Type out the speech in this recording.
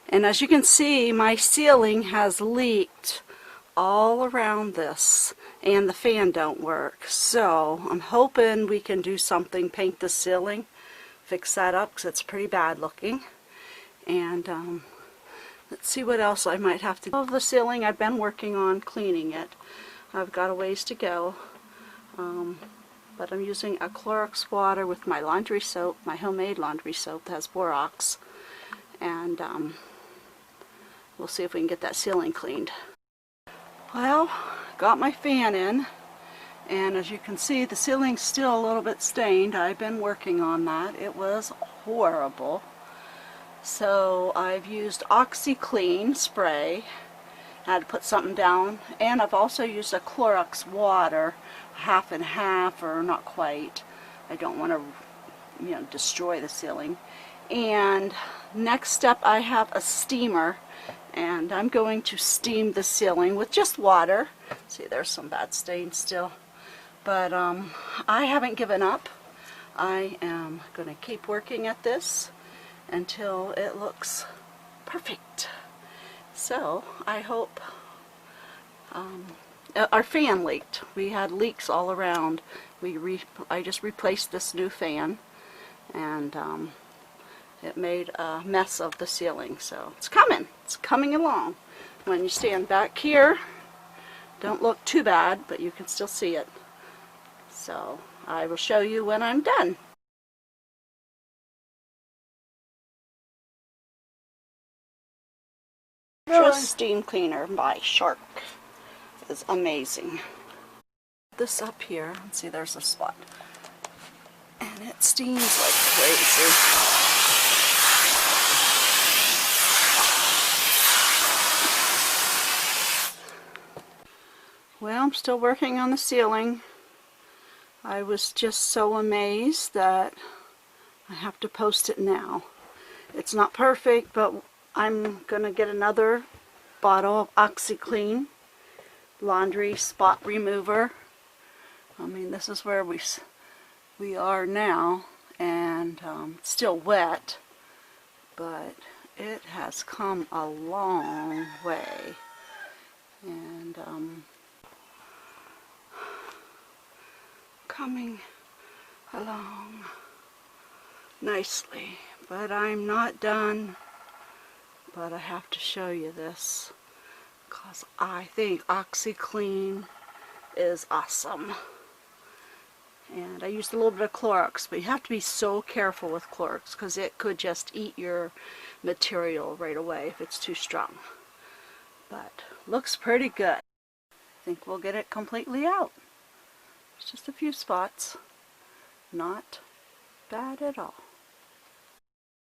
And as you can see, my ceiling has leaked all around this, and the fan don't work. So I'm hoping we can do something, paint the ceiling, fix that up, because it's pretty bad looking. And let's see what else I might have to do. The ceiling, I've been working on cleaning it. I've got a ways to go. But I'm using a Clorox water with my laundry soap, my homemade laundry soap that has borax. And we'll see if we can get that ceiling cleaned. Well, got my fan in, and as you can see, the ceiling's still a little bit stained. I've been working on that. It was horrible. So I've used OxiClean spray. I had to put something down, and I've also used a Clorox water, half and half, or not quite. I don't want to, destroy the ceiling. And next step, I have a steamer, and I'm going to steam the ceiling with just water. See, there's some bad stains still, but I haven't given up. I am going to keep working at this until it looks perfect. So I hope. Our fan leaked. We had leaks all around. I just replaced this new fan, and it made a mess of the ceiling. So it's coming. It's coming along. When you stand back here, don't look too bad, but you can still see it. So I will show you when I'm done. Just Steam Cleaner by Shark is amazing. This up here, let's see, there's a spot, and it steams like crazy. Well, I'm still working on the ceiling. I was just so amazed that I have to post it now. It's not perfect, but I'm gonna get another bottle of OxiClean laundry spot remover. I mean, this is where we are now, and it's still wet, but it has come a long way, and coming along nicely. But I'm not done. But I have to show you this because I think OxiClean is awesome. And I used a little bit of Clorox, but you have to be so careful with Clorox because it could just eat your material right away if it's too strong. But looks pretty good. I think we'll get it completely out. It's just a few spots. Not bad at all.